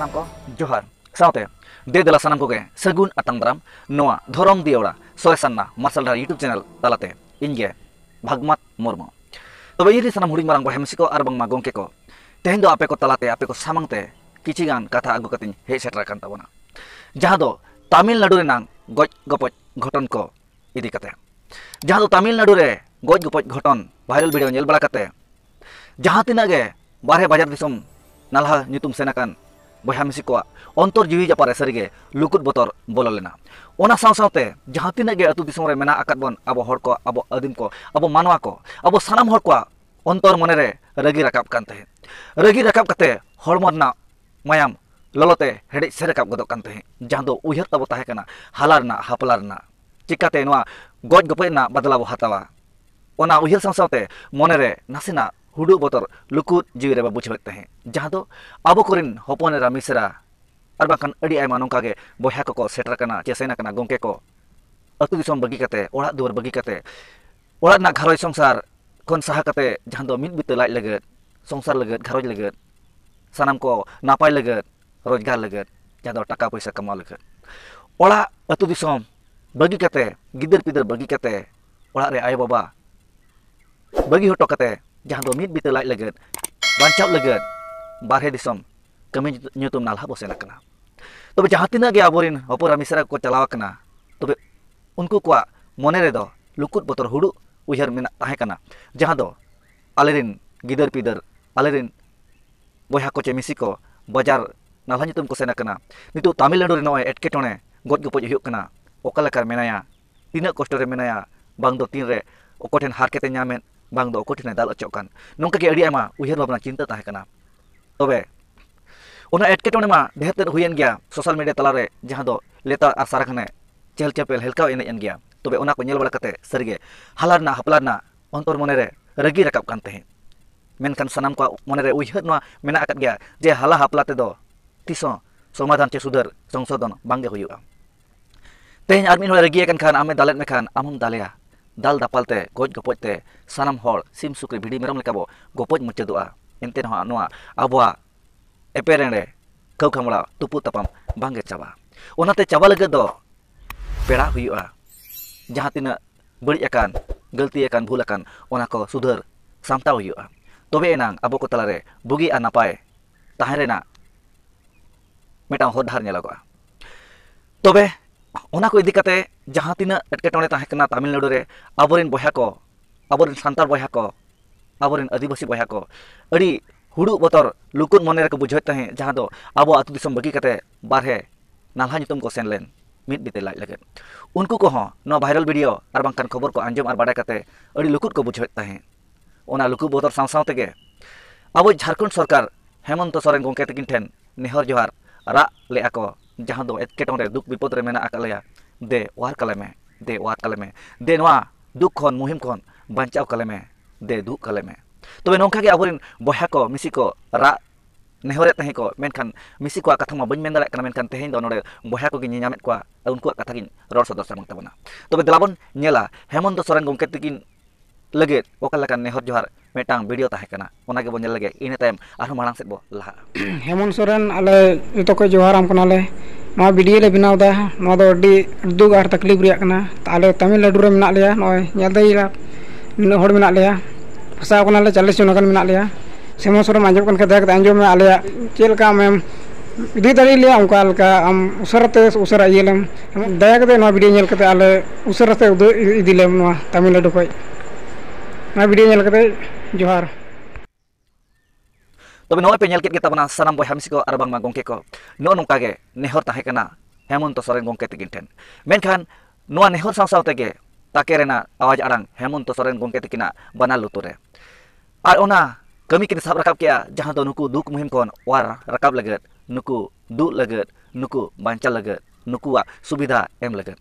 sanam ko johar saute de dela sanam ko ge sagun atang daram noa dhorom diora soresanna marshal dar YouTube channel talate inge bhagmat murmu tobe iri sanam huring marang bohem siko ar bang magong ke ko tehen do ape ko talate ape ko samangte kichigan katha agu katin he setra kan tabona jaha do Tamil Nadu renang goj gopoj ghoton ko idi kate jaha do Tamil Nadu re goj gopoj ghoton viral video nyel bala kate jaha tina ge barhe bajar disom nalha nyutum senakan boyha misi ko ontor jiwi japare sarige lukut botor bololena ona saw-sawte jaha tina ge atu disom re mena akat bon abo hor ko abo adim ko abo manwa ko abo sanam hor ko ontor monere ragi rakap kan te ragi rakap kate hormona mayam lolote hedi serekap godok kan te jaha do uyhar tabo tahe kana halarna haplarna chikate noa goj gopena badalabo hatawa ona uyhar saw-sawte monere nasina hudu botor lukut jiwi re buchhawet tahe jaha do abo korin hoponera misra ar bakan adi ayma nongka ge boyha ko setra kana chesena kana gongke ko atu disom bagi kate orak duar bagi kate orak na gharoi songsar kon saha kate jaha do mit bite lai leget songsar leget gharoi leget sanam ko napai leget rojgar leget jaha do taka paisa kamal leget orak atu disom bagi kate gider pider bagi kate orak re ayo baba bagi hoto kate jaha do mit bite lai leget bancap leget barhe disom kami nyutum nalha bosena kana tobe jaha tina ge aborin hopora misra ko chalawa kana tobe unku ko monere do lukut botor hudu uyhar mena tahe kana jaha do alerin gider pider alerin boyha ko chemisi ko bajar nalha nyutum ko sena kana nitu Tamil Nadu re noy etketone goj gopoj huyuk kana okalakar menaya tina kosto re menaya bang do tin re okoten har kete nyamen bang do okoten dal ocokan nongka ge adi ama uyhar babna cinta tahe kana tobe ona etketone ma deheter huyen gya social media talare jaha do leta ar sarakane chel chapel helkaw ene en gya tobe ona ko nyel bala kate sarige halarna haplarna ontor monere ragi rakap kan te menkan sanam ko monere uyhar no mena akat gya je hala haplate do tiso somadhan che sudar songsodon bangge huyuga tehn armin hole ragi kan ame dalet mekan amum dalea dal dapalte goj gopojte sanam hor sim sukri bidi merom lekabo gopoj muchedua enten ho noa abwa eperende kau kamala tupu tapam bangge chaba onate chaba lage do pera huyuga jaha tina bari akan galti akan bhul akan ona ko sudhar samtaw huyuga tobe enang abo ko talare bugi a napai taherena metang hodhar nyelagoa tobe ona ko idikate jaha tina etketone tahe kana Tamil Nadu re aborin boyha ko aborin santar boyha ko aborin adibasi boyha ko adi hudu botor lukut monere ko bujhoy tahe jaha do abo atu disom bagi kate barhe nalha nyutum ko senlen mit bite lai laget unku ko ho no viral video ar bangkan khobor ko anjom ar badai kate adi lukut ko bujhoy tahe ona lukut botor saw tege abo Jharkhand sarkar Hemanto Soren gongke takin ten nehor johar ra le ako jaha do etketone duk bipod re mena akalaya de war kaleme de noa duk khon muhim khon banchaw kaleme de duk kaleme tobe nongka ge aborin boyha ko misi ko ra nehore tahe ko menkan misi ko katha ma bañ men dale kana menkan tehin do nore boyha ko ge nyamet ko unku katha gin ror sodor samang tabona tobe delabon nyela Hemanto Soren gongke takin leget okalakan nehor johar metang video tahe kana ona ge bon nyel lege ine time arho marang set bo laha Hemant Soren आले जो को जोहाराम कनाले नवा video ले बनाव दा नवा दो अड्डी दुग are तकलीफ रिया कना ताले तमिल नाडु रे मेना लेया नय नेल दैला इन होड़ मेना लेया फसाव कनाले 40 जन कन मेना लेया हेमंत सोरेन आंजम कन के देख आंजम में आले चेल का मेम इदी दरी लिया उनका लका हम उसरते उसरा येलम दया के नवा वीडियो नेल कते आले उसरते इदिलेम नवा तमिल नाडु कोई नवा वीडियो नेल कते जोहार tobe noe pe nyelket kita bana sanam boyha misi ko arbang ma gongke ko no nongka ge nehor tahe kana Hemanto Soren gongke tikin ten menkan noa nehor saw tege takerena awaj arang Hemanto Soren gongke tikina bana luture ar ona kami kini sab rakap kya jaha do nuku duk muhim kon war rakap laget nuku du laget nuku bancal laget nuku wa subida em laget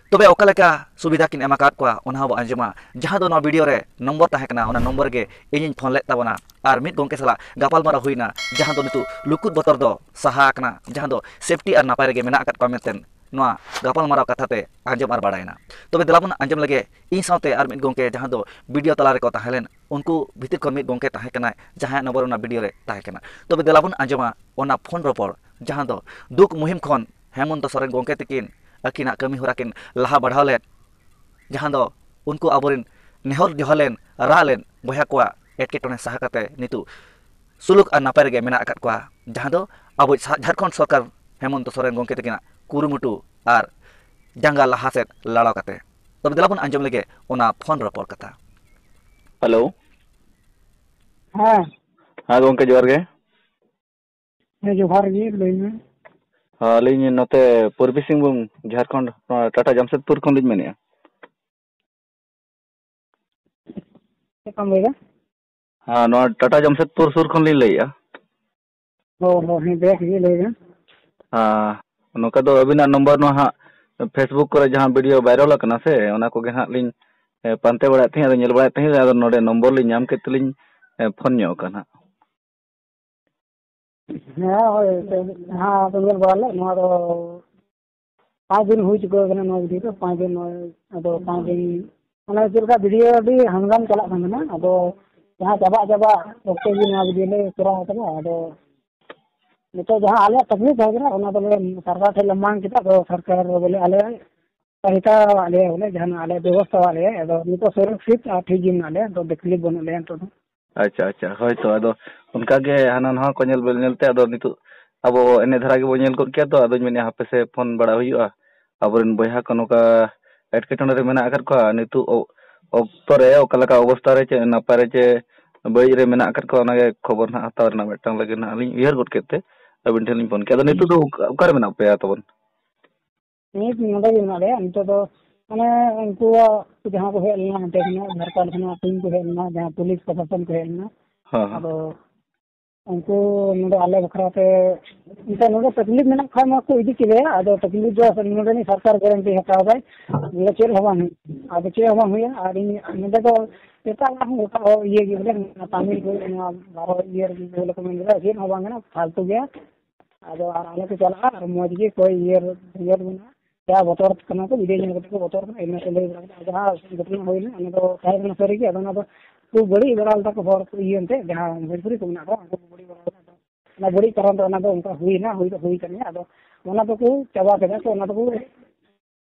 tobe okaleka subida kin emakat ko ona bo anjuma jaha do no video re nomor tahe kana ona nomor ge inying phone let tabona ar mit gongke sala gapal mara huina jaha do nitu lukut botor do saha kana jaha do safety ar napai ge mena akat komenten नोआ Gopal माराव कथाते आंजम are बाड़ायना तबे देलाबन आंजम लगे इन साथे are मिद गोंके जहां दो video तला रे को ताहेलेन उनको भीतर खन मिद गोंके ताहे कना जहां नंबर ओना वीडियो रे ताहे कना तबे देलाबन आंजमा ओना फोन रोपड़ जहां दो दुख मुहिम खन हेमंत सोरेन गोंके तकिन अकिना कमी होरा किन लाहा बढ़ाव लेन जहां दो उनको आबोरिन नेहर जोहलेन रालेन बया को एटकेटने सहा कते नितु सुलुक और नापाय रेगे मेना अकात को जहां दो अब झारखंड सरकार हेमंत सोरेन गोंके तकिना कुरुमुटु और जंगा लहा से लड़ाव कते तब दिलाबन आंजम लगे ओना फोन रपड़ कथा हेलो हाँ हाँ गोंके जोहार गे जोहार गे लई में हाँ अलिᱧ नोते पूर्वी सिंहभूम झारखंड टाटा जमशेदपुर खन लिᱧ मेनेआ कम लेगा हाँ नो टाटा जमशेदपुर सुर खन लिᱧ लईया हो हे देख ये लेगा हाँ नोका दो अबिना नंबर नो हा फेसबुक करे जहां वीडियो वायरल कना से ओना को गे हा लिᱧ पांते बड़ा थी नेल बड़ा थी आदो नोडे नंबर लिᱧ नाम केत लिᱧ फोन न्यो कना हाँ तो मेल बाले नोआ दो 5 दिन हुई चुका है नोआ वीडियो तो 5 दिन अदो 5 दिन माने जेलका वीडियो भी हंगाम चला थाना अदो जहां जाबा जाबा ओके भी नोआ वीडियो ले पूरा होता अदो नितो जहां आले तकलीफ है ना ओना बोले सरकार ठे मांग किता तो सरकार बोले आले सहिता आले बोले जहां आले व्यवस्था वाले अदो नितो सुरक्षित ठीक दिन आले तो तकलीफ बन ले तो अच्छा अच्छा होय तो आदो उनका गे हाना ना को नेल बेल नेलते आदो नितु अब एने धरा के बो नेल को किया तो आदो मेने हापे से फोन बड़ा हुआ अबरन बया को नोका एटकेटने रे मेना अकर को नितु ऑक्टो रे ओकलका अवस्था रे चे नापाय रे चे बई रे मेना अकर को ओनागे खबर ना हताव ना मेटंग लगे ना लिñ उयहर गट केते अबिन ठेलिñ फोन के आदो नितु दो ओकर मेना पे तबन नीत नोडे भी नाले नितो दो माने उनको जहां को हेलना देखना झारखंड खना टीम को हेलना जहां पुलिस प्रशासन को हेलना हां अब उनको नोडे आले बखराते इनका नोडे तकलीफ में खामा को इदी के अदो तकलीफ जो नोडे नि सरकार गारंटी हटाव बाय ये चेल हवान अब चे हवान हुआ और नोडे तो एता होता ये बोले तमिल को 12 ईयर बोले को मिल रहा है हवान ना फालतू गया अदो आले के चला और मौज के कोई ईयर बना क्या बतौर करना तो वीडियो जन को बतौर में इन ले जहां घटना होइल अने तो काय बना सरी के अदना तो तू बड़ी बड़ाल तक हर ये अंते जहां भोजपुरी को ना को बड़ी बड़ाल ना बड़ी कारण तो ना तो उनका हुई ना हुई तो हुई करने अदो ओना तो को चबा के तो ओना तो को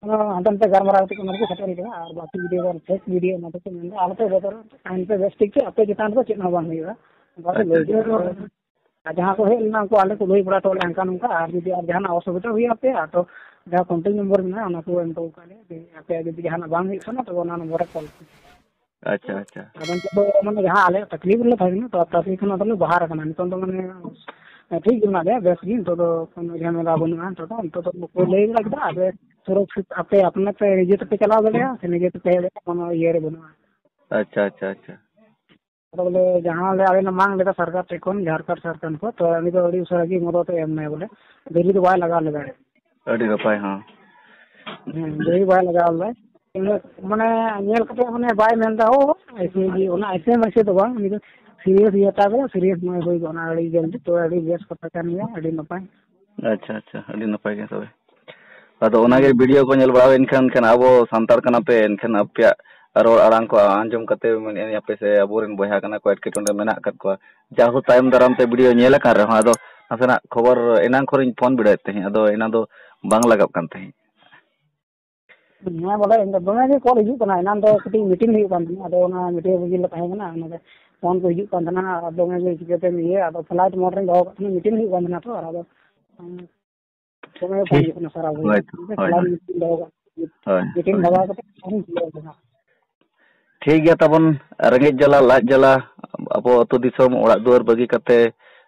हंतन पे गरमरा तो ना को खतरी के और बाकी वीडियो और फेक वीडियो ना तो मैं आलते बतौर टाइम पे बेस्टिक के अपे जितान को चिन्ह बन हुई बस ले जहां को हेलना को आले को लई बड़ा तो अंका नुका और यदि जहां असुविधा हुई आपे तो जहां कांटेक्ट नंबर में ना को एम तो काले आपे यदि जहां बांग हित ना तो ओना नंबर कॉल अच्छा अच्छा अबन तो माने जहां आले तकलीफ ले थाना तो तकलीफ ना तो बाहर करना तो माने ठीक ना दे बेस दिन तो कोनो झमेला बनुआ तो को लई लगदा आबे सुरक्षित आपे अपने पे निजे पे चला गया से निजे पे कोनो ये रे बनुआ अच्छा अच्छा अच्छा बोले जहां ले आवे ना मांग लेता सरकार टेकोन झारखंड सरकार को तो अभी तो अड़ी उसकी मदद एम नहीं बोले देरी तो बाय लगा लगा अड़ी नपाय हां देरी बाय लगा ले माने नेल कते माने बाय मेनदा ओ ऐसे जी ओना ऐसे में से तो बांग नि सीरियस ये तागे सीरियस में होई ओना अड़ी जल्दी तो अड़ी बेस पता करनिया अड़ी नपाय अच्छा अच्छा अड़ी नपाय के तबे अदो ओनागे वीडियो को नेल बावे इनखान खान आबो सांतार कना पे इनखान आपया रोड आड़ांग को आंजम कते मेने आपे से अबोरेन बया कना को एटकेटने मेना कत को जाहु टाइम दाराम ते वीडियो नेल कर रहा अदो नासेना खबर एनांग खोरिन फोन बिड़ाय ते अदो एना दो बांग लगाव कान ते ना बोले इन दोने के कॉल हिजु कना एनान दो कटी मीटिंग हुई कान अदो ना मीटिंग बगी ल ताहे कना ना फोन को हिजु कान ना अदो में चिकते में ये अदो फ्लाइट मोड रे दो मीटिंग हुई कान ना तो अदो तो मैं फोन करना सारा हुई फ्लाइट दो मीटिंग हवा के ठीक गया तबन रेंगे जला लाज जला अब अतो दिसम ओड़ा दुआर बगी कते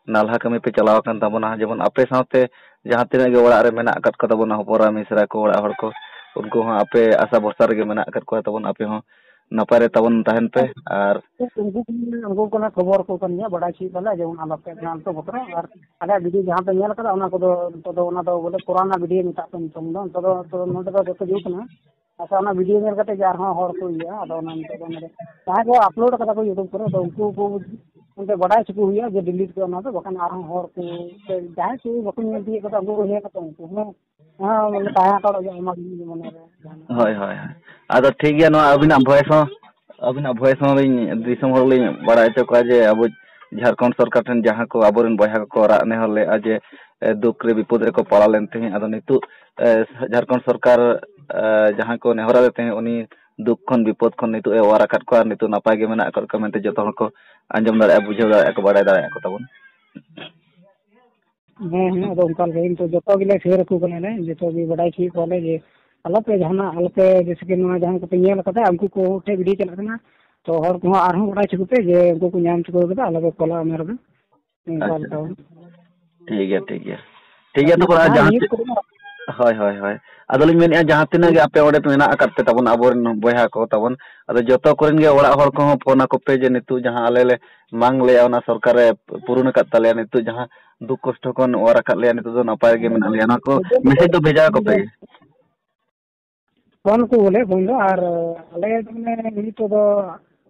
नालहा कमी पे चलाव कान तबना जेमन आपे साथे जहां तिना गे ओड़ा रे मेना अकत को तबना होपरा मिसरा को ओड़ा हर को उनको हां आपे आशा भरसा रे मेना अकत को तबन आपे हो नपाय रे तबन तहन पे और उनको कोना खबर को कनिया बड़ा छी बला जेमन आलपे नाम तो बतरा और आले वीडियो जहां पे नेल करा ओना को तो ओना तो बोले पुराना वीडियो मिता तो तो नोट तो जतो जुतना अच्छा ना वीडियो नेल कते जार हां हर को या अदो ना तो मेरे कहां को अपलोड करा को यूट्यूब पर तो उनको को उनते बड़ा चुकू हुआ जे डिलीट को ना तो बकन आरो हर को जहां से बकन में दिए को अंगो हे को तो हां मतलब ताया तो जो आमा मने ᱦᱳᱭ ᱦᱳᱭ ᱦᱳᱭ ᱟᱫᱚ ᱴᱷᱤᱠ ᱜᱮᱭᱟ ᱱᱚᱣᱟ ᱟᱹᱵᱤᱱᱟᱜ ᱵᱷᱚᱭᱮᱥ ᱦᱚᱸ ᱞᱤᱧ ᱫᱤᱥᱚᱢ ᱦᱚᱲ ᱞᱤᱧ ᱵᱟᱲᱟᱭ ᱦᱚᱪᱚ ᱠᱚᱣᱟ ᱡᱮ ᱟᱵᱚ ᱡᱷᱟᱲᱠᱷᱚᱸᱰ ᱥᱚᱨᱠᱟর ᱴᱷᱮᱱ ᱡᱟᱦᱟᱸ ᱠᱚ ᱟᱵᱚᱨᱮᱱ ᱵᱚᱭᱦᱟ ᱠᱚᱠᱚ ᱨᱟᱜ ᱱᱮᱦᱚᱨ ᱞᱮᱜᱼᱟ ᱡᱮ ᱫᱩᱠ ᱨᱮ ᱵᱤᱯᱚᱫ ᱨᱮᱠᱚ ᱯᱟᱲᱟᱣ ᱞᱮᱱ ᱛᱟᱦᱮᱸᱫ ᱟᱫᱚ ᱱᱤᱛᱚᱜ ᱡᱷᱟᱲᱠᱷᱚᱸᱰ ᱥᱚᱨᱠᱟর ᱡᱟᱦᱟᱸ ᱠᱚ ᱱᱮᱦᱚᱨᱟᱫᱮ ᱛᱟᱦᱮᱸᱫ ᱩᱱᱤ ᱫᱩᱠ ᱠᱷᱚᱱ ᱵᱤᱯᱚᱫ ᱠᱷᱚᱱ ᱱᱤᱛᱚᱜ ᱮ ᱚᱣᱟᱨ ᱟᱠᱟᱫ ᱠᱚᱣᱟ ᱱᱤᱛᱚᱜ ᱱᱟᱯᱟᱭ ᱜᱮ ᱢᱮᱱᱟᱜ ᱟᱠᱟᱫ ᱠᱚᱣᱟ ᱢᱮᱱᱛᱮ ᱡᱚᱛᱚ ᱦᱚᱲ ᱠᱚ ᱟᱸᱡᱚᱢ ᱫᱟᱲᱮᱭᱟᱜᱼᱟ ᱵᱩᱡᱷᱟᱹᱣ ᱫᱟᱲᱮᱭᱟᱜᱼᱟ ᱠᱚ ᱵᱟᱰᱟᱭ ᱫᱟᱲᱮᱭᱟᱜᱼᱟ ᱠᱚ ᱛᱟᱵᱚᱱ ᱟᱫᱚ ᱚᱱᱠᱟ ᱜᱮ ᱛᱚ ᱡᱚᱛᱚ ᱜᱮᱞᱮ ᱥᱮᱭᱟᱨ ᱟᱠᱚ ᱠᱟᱱᱟ ᱞᱮ ᱡᱚᱛᱚ ᱜᱮ ᱵᱟᱰᱟᱭ ᱪᱚᱭᱮᱫ ᱠᱚᱣᱟᱞᱮ ᱡᱮ ᱟᱞᱚᱯᱮ ᱡᱟᱦᱟᱱᱟᱜ ᱟᱞᱚᱯᱮ ᱡᱮᱥᱮ ᱠᱤ ᱱᱚᱣᱟ ᱡᱟᱦᱟᱸ ᱠᱚᱯᱮ ᱧᱮᱞ ᱠᱟᱫᱟ ᱩᱱᱠᱩ ᱠᱚ ᱴᱷᱮᱡ ᱵᱷᱤᱰᱤᱭᱳ ᱪᱟᱞᱟᱜ ᱠᱟᱱᱟ ᱛᱚ ᱦᱚᱲ ᱠᱚᱦᱚᱸ ᱟᱨᱦᱚᱸ ᱵᱟᱰᱟᱭ ᱪᱚ ᱠᱚᱯᱮ ᱡᱮ ᱩᱱᱠᱩ ᱠᱚ ᱧᱟᱢ ᱪᱩᱠᱟᱹᱣ ᱠᱟᱫᱟ ᱟᱞᱚᱯᱮ ᱠᱚᱞᱟ ᱚᱱᱟ ᱨᱮᱫᱚ ᱚᱱᱠᱟ ᱞᱮᱠᱟ ᱴᱷᱤᱠ ᱜᱮᱭᱟ ᱴᱷᱤक ᱜᱮᱭᱟ ᱴᱷᱤक ᱜᱮᱭᱟ ᱛᱚ ᱡᱟᱦᱟᱸ ᱦᱳᱭ ᱦᱳᱭ ᱦᱳᱭ ᱟᱫᱚᱞᱤᱧ ᱢᱮᱱᱮᱫᱼᱟ ᱡᱟᱦᱟᱸ ᱛᱤᱱᱟᱹᱜ ᱜᱮ ᱟᱯᱮ ᱚᱸᱰᱮ ᱢᱮᱱᱟᱜ ᱟᱠᱟᱫ ᱯᱮ ᱛᱟᱵᱚᱱ ᱟᱵᱚᱨᱮᱱ ᱵᱚᱭᱦᱟ ko ᱛᱟᱵᱚᱱ ᱟᱫᱚ ᱡᱚᱛᱚ ᱠᱚᱨᱮᱱ ᱜᱮ ᱚᱲᱟᱜ ᱦᱚᱲ ᱠᱚᱦᱚᱸ ᱯᱷᱳᱱ ᱟᱠᱚ ᱯᱮ ᱡᱮ ᱱᱤᱛᱚᱜ ᱡᱟᱦᱟᱸ ᱟᱞᱮ ᱞᱮ ᱢᱟᱝ ᱞᱮᱜᱼᱟ ᱚᱱᱟ ᱥᱚᱨᱠᱟᱨ ᱨᱮ ᱯᱩᱨᱩᱱ ᱟᱠᱟᱫ ᱛᱟᱞᱮᱭᱟ ᱱᱤᱛᱚᱜ ᱡᱟᱦᱟᱸ ᱫᱩᱠ ᱠᱚᱥᱴᱚ ᱠᱷᱚᱱ ᱚᱣᱟᱨ ᱟᱠᱟᱫ ᱞᱮᱭᱟ ᱱᱤᱛᱚᱜ ᱫᱚ ᱱᱟᱯᱟᱭ ᱜᱮ ᱢᱮᱱᱟᱜ ᱞᱮᱭᱟ ᱚᱱᱟ ᱠᱚ ᱢᱮᱥᱮᱡ ᱫᱚ ᱵᱷᱮᱡᱟ ᱟᱠᱚ ᱯᱮ ᱯᱷᱳᱱ ko bole ᱯᱷᱳᱱ ᱫᱚ ᱟᱨ ᱟᱞᱮ ᱢᱟᱱᱮ ᱱᱤᱛᱚᱜ ᱫᱚ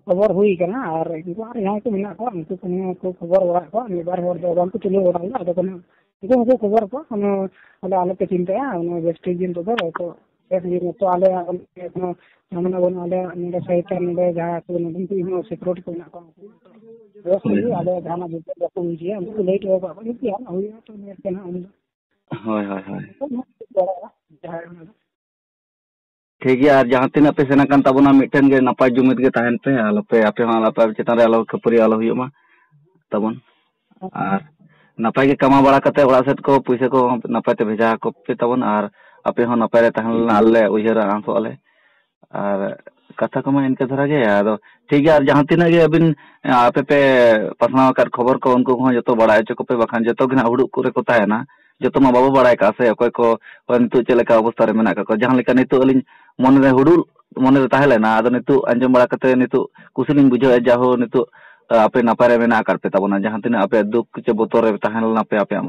खबर हुई करना और इनको और यहाँ को मिला को उनको को खबर बड़ा को एक बार और दो बार को चले बड़ा ना तो कने इनको खबर को हम अले आले के चिंता है उन वेस्ट दिन तो एक दिन तो आले अपना हमने बोल आले मेरे सहित ने जहां को नदन की हम सिक्योरिटी को ना को बस ये आले जाना जो को जी हमको लेट हो गया ये क्या हुई तो मेरे के ना हम होय होय होय ठीक है जहाँ तीन पे सेना कान ताबोना मिटन के नपाय जुमिद के तहन पे आलोपे आपे हाँ आलोपे चेतन रे आलो खपरी आलो हुई मा ताबोन और नपाय के कमा बड़ा कते बड़ा सेट को पैसे को नपाय ते भेजा को पे ताबोन और आपे हाँ नपाय रे तहन आले उयहर आंसो आले और कथा को मा इनके धरा गे आदो ठीक है जहाँ तीन के अबिन आपे पे पसना कर खबर को उनको हाँ जतो बड़ा चको पे बखान जतो के ना हुडु को को तायना जतो मा बाबू बड़ा का से अकोय को नितु चलेका अवस्था रे मेना का जहाँ लेका नितु अलिन मन रे हुडु मन रे ताहे लेना आदो नितु अंजम बड़ा कते नितु कुसलिन बुझो जाहो नितु आपे नापाय रे मेना कर पे ताबोना जहाँ तीन आपे दुख चे बोतर रे ताहे लेना पे आपे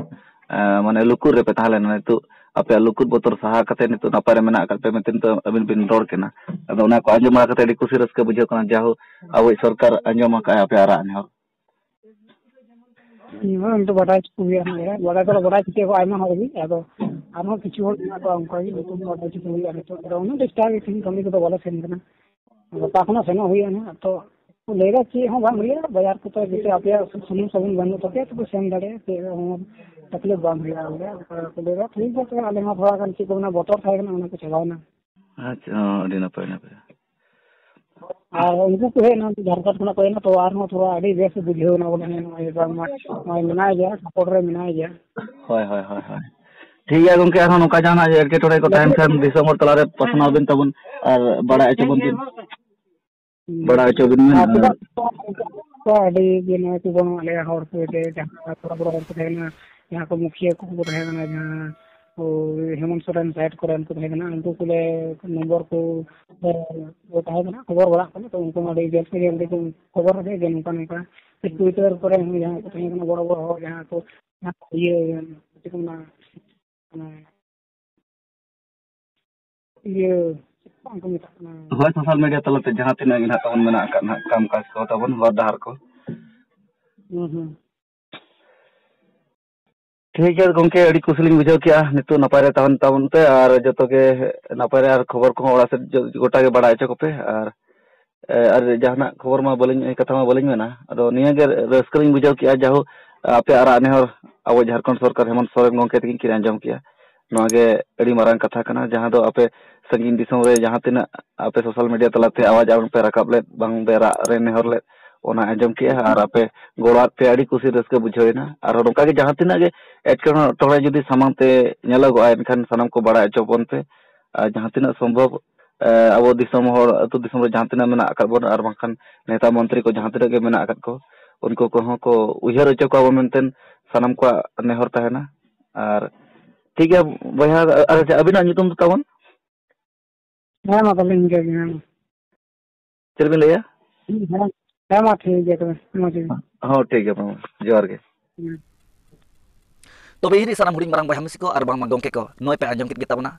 माने लुकुर रे पे ताहे लेना नितु आपे लुकुर बोतर सहा कते नितु नापाय रे मेना कर पे मेतिन तो अबिन बिन रोड केना आदो ओना को अंजम बड़ा कते अडी कुसी रस्के बुझो कना जाहो अबो सरकार अंजम का आपे आरा ने हम तो बड़ा चुकिया है बड़ा चुके को आइमा हो गई अब आरो किछु हो ना तो हमको ये तो बड़ा चुके हुई है तो रोनो डिस्टार्ब थी कमी को तो बोला सेन करना ताखना सेना हुई है ना तो लेगा कि हम बांग लिया बाजार को तो जैसे आप या सुन सबन बंद तो क्या तो सेन दड़े फिर हम तकलीफ बांग लिया हो गया तो लेगा ठीक है तो आले में थोड़ा कन की को ना बोतल खाएगा ना उनको चलाना अच्छा अडी ना पे और उनको को है ना झारखंड को ना कोई ना तो आर में थोड़ा अड़ी बेस बुझियो ना बोले ना बार में मिनाय गया सपोर्ट रे मिनाय गया होय होय होय होय ठीक है गंके आरो नोका जाना एके टोरे को टाइम खान दिसंबर तला रे पसनाव बिन तबन और बड़ा एचबन दिन बड़ा एचबन में तो अड़ी दिन को बन ले हर को दे जहां थोड़ा बड़ा को देना यहां को मुखिया को रहेगा जहां तो हेमंत सोरेन साइड को उनको रहेगा उनको को ले नंबर को वो रहेगा खबर बड़ा को तो उनको मारे जल्दी जल्दी को खबर दे देन उनका ट्विटर पर यहां को रहेगा बड़ा बड़ा हो यहां को ये ये होय सोशल मीडिया तलते जहां तीन गिना तबन मेना का काम काज को तबन हर डहार को ठीक है गंके अड़ी कुसलिंग बुझाव किया नितु नपाय रे तहन तबन पे और जतो के नपाय रे खबर को ओड़ा से गोटा के बड़ा चको पे और जहाना खबर मा बलिन कथा मा बलिन मेना अदो निया के रस्कलिंग बुझाव किया जाहो आपे आरा नेहर अब झारखंड सरकार हेमंत सोरेन गंके तकिन किन अंजम किया नोगे अड़ी मारंग कथा कना जहां दो आपे संगीन दिसम रे जहां तिना आपे सोशल मीडिया तलाते आवाज आउन पे रकाब ले बांग बेरा रे नेहर ले ओना अंजम किया और आपे गोड़ात पे अड़ी कुसी रस्के बुझोइना और नोका के जहां तिना के एटकन टोरे जदी सामंते नेलगो एनखान सनम को बड़ा चोपन पे जहां तिना संभव अब दिसम हर अतु दिसम रे जहां तिना मेना अकबन और बांखान नेता मंत्री को जहां तिना के मेना अकत को उनको को उयहर चको अब मेंटेन सनम को नेहर तहना और ठीक है बया अबिना नितुम तबन हां मा बलिन के चल बिन लेया हां मा ठीक है तो मजे हां ठीक है जोहार के तबे ini sanam huring marang bayam siko ar bang gongke ko noy pe anjom kit kita bana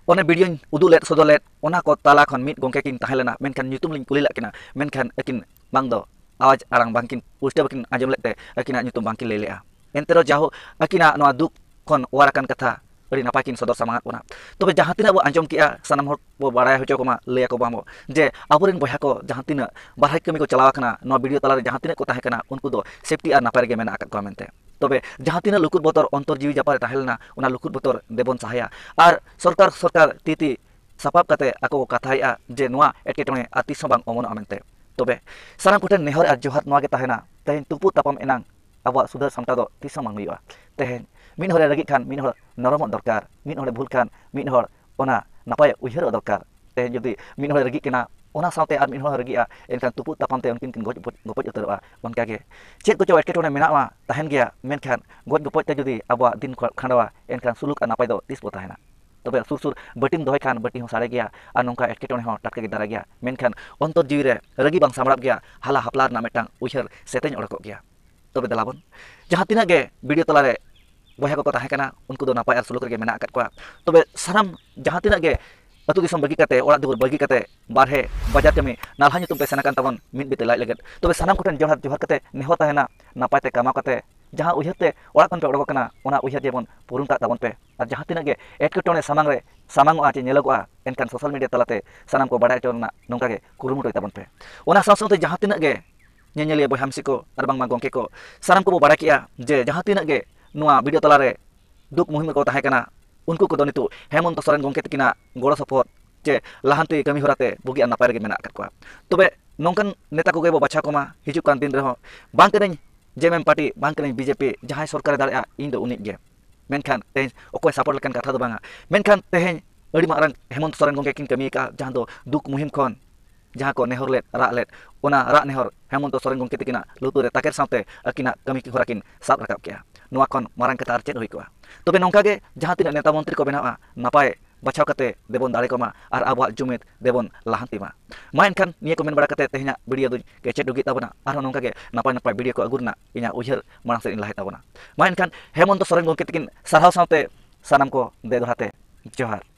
one video udulet sodolet ona ko tala khon mit gongke kin tahelena menkan youtube link kulila kina menkan ekin bang do आवाज आरांग बांकिन पुष्टे बाकिन आंजम लेते अकिना nyutum बांकिन ले लेआ एंतेरो जाहो अकिना नोआ दुख खन वाराकान कथा अड़ी नापाय किन सदर सामांगात बोना तबे जहां तिना बो आंजम किया सनाम हर बो बाड़ाय होचो कोमा ले को बामो जे आबोरेन बयहा को जहां तिना बारहाय कमी को चलावा कना नो वीडियो तलारे जहां तिना को ताहे कना उनको दो सेफ्टी आर नापाय गे मेना आकत को मेनते तबे जहां तिना लुकुर बोतर अंतर जीवी जापारे ताहेलना उना लुकुर बोतर देबन सहाया आर सरकार तीती सापाब कते ako कथाया जे नोआ एटकेटोने आतिसो बांग ओमोन आमेनते तबे साराम कोठे नेहर आर जोहार नोआ गे ताहेना तेहेन तुपु तापाम एनांग आबो सुधर समता दो तिसो मांग हुआ तेहेन मिन हरे रगी खान मिन हर नरम दरकार मिन हरे भूल खान मिन हर ओना नापाय उयहर दरकार तेहेन जदि मिन हरे रगी केना ओना साथे आर मिन हर रगिया एनखान तुपु तापाम ते उनकिन गoj गपoj उतरवा बनकागे चेक को एटकेटोने मेनावा ताहेन गया मेनखान गoj गपoj ते जदि आबो दिन खांडावा एनखान सुलुक आ नापाय दो तिस बो ताहेना तबे सुर बटिम दोय खान बटी हो साड़े गया और नौका एटकेटोने हो टटके गे दारा गया मेनखान अंतर जीवी रे रगी बांग सामड़ाब गया हाला हपलार ना मेटांग उयहर सेतेñ ओडको गया तबे दलाबन जहां तिना गे वीडियो तलारे बयहा को ताहे कना उनको दो नापाय आर सुलुक रे मेना आकत कोआ तबे साराम जहां तिना गे अतु दिसम बगी कते ओड़ा दुर बगी कते बारहे बाजार कमी नालहा nyutum पे सेनाकान तबन मिद बिते लाय लगत तबे सानाम कोठन जोहार कते नेहो ताहेना नापाय ते कामा कते जहां उयहते ओड़ा खन पे ओडको कना ओना उयहर जेबन पुरुन का तबन पे और जहां तिना गे एटकेटोने सामांग रे सामांगोआ चे नेलगोआ एनकान सोशल मीडिया तलाते सानाम को बाडाय चोरना नोंका गे कुरुमुटोय तबन पे ओना सावसावते जहां तिना गे ñeñelia boy hamsi ko ar bang ma gongke ko saram ko bo bada kia je jahan tina ge noa video talare duk muhim ko tahe kana unku ko donitu Hemant Soren gongke tikina goro support je lahanti kami horate bugi an napay ge mena akat ko tobe nongkan neta ko ge bo bacha ko ma hiju kan din reho bang keneñ JMM party bang keneñ BJP jahay sorkar dare ing do unik ge menkan teñ okoy support lekan katha do banga menkan teñ adi marang Hemant Soren gongke kin kami ka jahan do duk muhim kon जहाँ को नेहर late राग late ओना राग नेहर हेमंत सोरेन गंके तिकिना लुतुरे ताकेर साथे अकिना कमी की होराकिन साब रकाब किया नोआ खन मारांग कथा आर चेद हुई कोआ तबे नोंका गे जहाँ तिना नेता मंत्री को बनावा नापाय बचाव कते देबन दाड़े को मा आर आबुआ जुमिद देबन लाहांती मा एनखान निया को मेन बड़ा कते तेहना वीडियो दुñ केचेड दुगि ताबना आर नोंका गे नापाय वीडियो को अगुरना इना उयहर मारांग से इन लाहे ताबना मा एनखान हेमंत सोरेन गंके तिकिन सारहाव साथे सानाम को दे दोहाते जोहार।